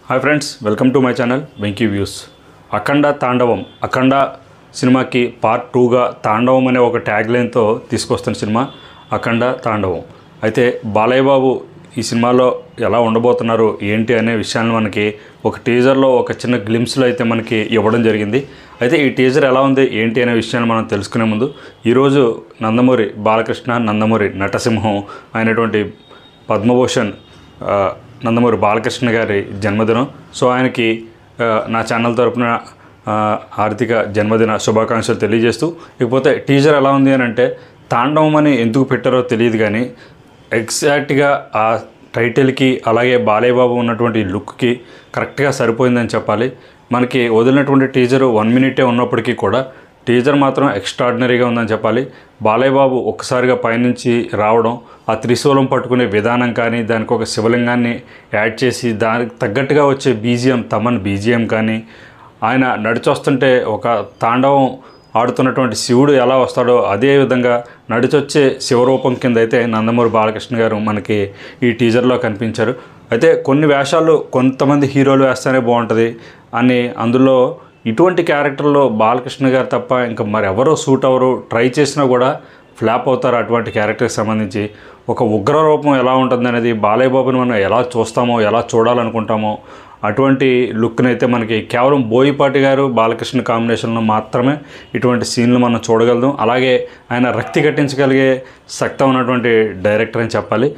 Hi friends, welcome to my channel Venky views. Akhanda Thandavam Akhanda సినిమాకి part 2గా తాండవం అనే ఒక ట్యాగ్ లైన్తో తీసుకొస్తున్న సినిమా అఖండ తాండవం. అయితే బాలయ్య బాబు ఈ సినిమాలో ఎలా ఉండబోతున్నారు ఏంటి అనే విషయాన్ని మనకి ఒక టీజర్లో ఒక చిన్న గ్లిమ్స్లో అయితే మనకి ఇవ్వడం జరిగింది. అయితే ఈ టీజర్ ఎలా ఉంది ఏంటి అనే విషయాన్ని మనం తెలుసుకునే ముందు ఈరోజు నందమూరి బాలకృష్ణ నందమూరి నటసింహం అయినటువంటి పద్మభూషణ్ నందమూరి బాలకృష్ణ గారి జన్మదినం. సో ఆయనకి నా ఛానల్ తరపున ఆర్థిక జన్మదిన శుభాకాంక్షలు తెలియజేస్తూ, ఇకపోతే టీజర్ ఎలా ఉంది అని అంటే తాండవం అని ఎందుకు పెట్టారో తెలియదు కానీ ఎగ్జాక్ట్గా ఆ టైటిల్కి అలాగే బాలయ్య బాబు ఉన్నటువంటి లుక్కి కరెక్ట్గా సరిపోయిందని చెప్పాలి. మనకి వదిలినటువంటి టీజరు 1 మినిటే ఉన్నప్పటికీ కూడా టీజర్ మాత్రం ఎక్స్ట్రాడినరీగా ఉందని చెప్పాలి. బాలయ్య బాబు ఒక్కసారిగా పైనుంచి రావడం, ఆ త్రిశూలం పట్టుకునే విధానం కానీ, దానికి ఒక శివలింగాన్ని యాడ్ చేసి దానికి తగ్గట్టుగా వచ్చే బీజిఎం, తమన్ బీజిఎం కానీ, ఆయన నడిచొస్తుంటే ఒక తాండవం ఆడుతున్నటువంటి శివుడు ఎలా వస్తాడో అదే విధంగా నడిచొచ్చే శివరూపం కింద అయితే నందమూరి బాలకృష్ణ గారు మనకి ఈ టీజర్లో కనిపించారు. అయితే కొన్ని వేషాలు కొంతమంది హీరోలు వేస్తేనే బాగుంటుంది అని, అందులో ఇటువంటి క్యారెక్టర్లో బాలకృష్ణ గారు తప్ప ఇంకా మరెవరో సూట్ అవ్వరు, ట్రై చేసినా కూడా ఫ్లాప్ అవుతారు. అటువంటి క్యారెక్టర్కి సంబంధించి ఒక ఉగ్ర రూపం ఎలా ఉంటుంది అనేది బాలయ్య బాబుని మనం ఎలా చూస్తామో, ఎలా చూడాలనుకుంటామో అటువంటి లుక్ని అయితే మనకి కేవలం బోయపాటి గారు బాలకృష్ణ కాంబినేషన్లో మాత్రమే ఇటువంటి సీన్లు మనం చూడగలుగుతాం. అలాగే ఆయన రక్తి కట్టించగలిగే శక్తి ఉన్నటువంటి డైరెక్టర్ అని చెప్పాలి.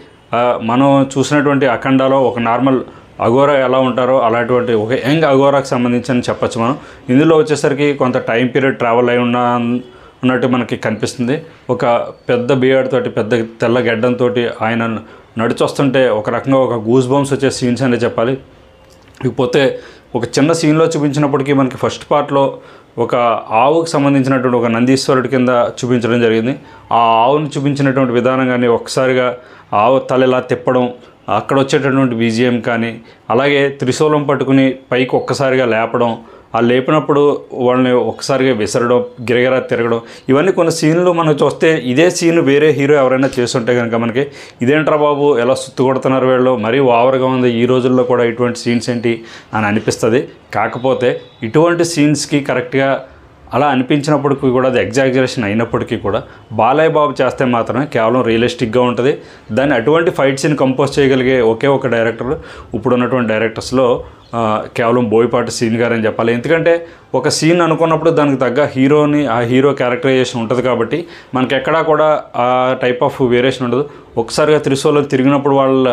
మనం చూసినటువంటి అఖండాలో ఒక నార్మల్ అఘోరా ఎలా ఉంటారో అలాంటి ఒక యంగ్ అఘోరాకి సంబంధించి చెప్పచ్చు మనం. ఇందులో వచ్చేసరికి కొంత టైం పీరియడ్ ట్రావెల్ అయి ఉన్నట్టు మనకి కనిపిస్తుంది. ఒక పెద్ద బియర్డ్ తోటి, పెద్ద తెల్ల గెడ్డంతో ఆయన నడిచొస్తుంటే ఒక రకంగా ఒక గూస్ బంప్స్ వచ్చే సీన్స్ అనే చెప్పాలి. ఇకపోతే ఒక చిన్న సీన్లో చూపించినప్పటికీ మనకి ఫస్ట్ పార్ట్లో ఒక ఆవుకు సంబంధించినటువంటి ఒక నందీశ్వరుడి కింద చూపించడం జరిగింది. ఆ ఆవును చూపించినటువంటి విధానం కానీ, ఒక్కసారిగా ఆవు తలెలా తిప్పడం, అక్కడ వచ్చేటటువంటి బీజిఎం కానీ, అలాగే త్రిశూలం పట్టుకుని పైకి ఒక్కసారిగా లేపడం, ఆ లేపినప్పుడు వాళ్ళని ఒక్కసారిగా విసరడం, గిరగిరా తిరగడం, ఇవన్నీ కొన్ని సీన్లు మనం చూస్తే ఇదే సీన్ వేరే హీరో ఎవరైనా చేస్తుంటే కనుక మనకి ఇదేంట్రా బాబు ఎలా సుత్తు కొడుతున్నారు వీళ్ళు, మరీ ఓవర్గా ఉంది, ఈ రోజుల్లో కూడా ఇటువంటి సీన్స్ ఏంటి అని అనిపిస్తుంది. కాకపోతే ఇటువంటి సీన్స్కి కరెక్ట్గా అలా అనిపించినప్పటికీ కూడా, అది ఎగ్జాగరేషన్ అయినప్పటికీ కూడా బాలయ్య బాబు చేస్తే మాత్రమే కేవలం రియలిస్టిక్గా ఉంటుంది. దాన్ని అటువంటి ఫైట్ సీన్ కంపోజ్ చేయగలిగే ఒకే ఒక డైరెక్టర్ ఇప్పుడున్నటువంటి డైరెక్టర్స్లో కేవలం బోయపాటి సీన్ గారని చెప్పాలి. ఎందుకంటే ఒక సీన్ అనుకున్నప్పుడు దానికి తగ్గ హీరోని, ఆ హీరో క్యారెక్టరైజేషన్ ఉంటుంది కాబట్టి మనకి ఎక్కడా కూడా ఆ టైప్ ఆఫ్ వేరియేషన్ ఉండదు. ఒకసారిగా త్రిశూలం తిరిగినప్పుడు వాళ్ళ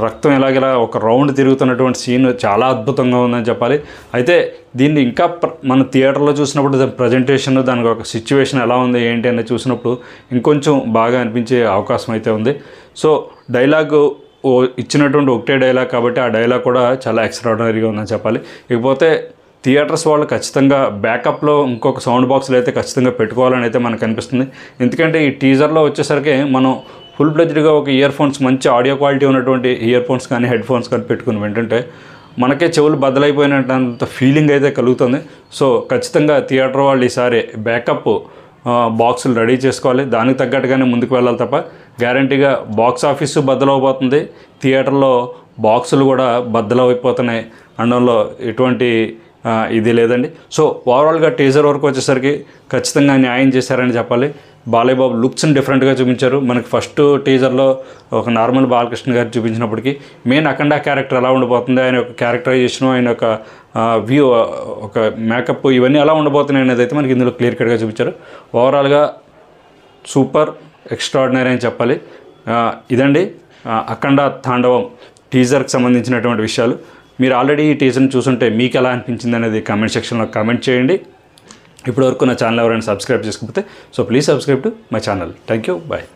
రక్తం ఎలాగెలా ఒక రౌండ్ తిరుగుతున్నటువంటి సీన్ చాలా అద్భుతంగా ఉందని చెప్పాలి. అయితే దీన్ని ఇంకా మన థియేటర్లో చూసినప్పుడు దాని ప్రజెంటేషన్, దానికి ఒక సిచ్యువేషన్ ఎలా ఉంది ఏంటి అనేది చూసినప్పుడు ఇంకొంచెం బాగా అనిపించే అవకాశం అయితే ఉంది. సో డైలాగు ఇచ్చినటువంటి ఒకటే డైలాగ్ కాబట్టి ఆ డైలాగ్ కూడా చాలా ఎక్స్ట్రాడినరీగా ఉందని చెప్పాలి. ఇకపోతే థియేటర్స్ వాళ్ళు ఖచ్చితంగా బ్యాకప్లో ఇంకొక సౌండ్ బాక్స్లు అయితే ఖచ్చితంగా పెట్టుకోవాలని అయితే మనకు అనిపిస్తుంది. ఎందుకంటే ఈ టీజర్లో వచ్చేసరికి మనం ఫుల్ ఫ్లెడ్జ్డ్గా ఒక ఇయర్ ఫోన్స్, మంచి ఆడియో క్వాలిటీ ఉన్నటువంటి ఇయర్ ఫోన్స్ కానీ, హెడ్ ఫోన్స్ కానీ పెట్టుకుని వింటుంటే మనకే చెవులు బద్దలైపోయినట్టు ఫీలింగ్ అయితే కలుగుతుంది. సో ఖచ్చితంగా థియేటర్ వాళ్ళు ఈసారి బ్యాకప్ బాక్సులు రెడీ చేసుకోవాలి, దానికి తగ్గట్టుగానే ముందుకు వెళ్ళాలి తప్ప గ్యారంటీగా బాక్స్ ఆఫీసు బద్దలైపోతుంది, థియేటర్లో బాక్సులు కూడా బద్దలైపోతున్నాయి అనడంలో ఎటువంటి ఇది లేదండి. సో ఓవరాల్గా టీజర్ వరకు వచ్చేసరికి ఖచ్చితంగా న్యాయం చేశారని చెప్పాలి. బాలయ్య బాబు లుక్స్ని డిఫరెంట్గా చూపించారు. మనకి ఫస్ట్ టీజర్లో ఒక నార్మల్ బాలకృష్ణ గారు చూపించినప్పటికీ మెయిన్ అఖండ క్యారెక్టర్ ఎలా ఉండిపోతుంది, ఆయన యొక్క క్యారెక్టరైజేషన్, ఆయన యొక్క వ్యూ, ఒక మేకప్, ఇవన్నీ ఎలా ఉండబోతున్నాయి అనేది అయితే మనకి ఇందులో క్లియర్ కట్గా చూపించారు. ఓవరాల్గా సూపర్ ఎక్స్ట్రాడినరీ అని చెప్పాలి. ఇదండి అఖండ తాండవం టీజర్కి సంబంధించినటువంటి విషయాలు. మీరు ఆల్రెడీ ఈ టీజర్ని చూసుంటే మీకు ఎలా అనిపించింది అనేది కామెంట్ సెక్షన్లో కామెంట్ చేయండి. ఇప్పటివరకు నా ఛానల్ ఎవరైనా సబ్స్క్రైబ్ చేసుకోకపోతే so please subscribe to my channel. Thank you, bye.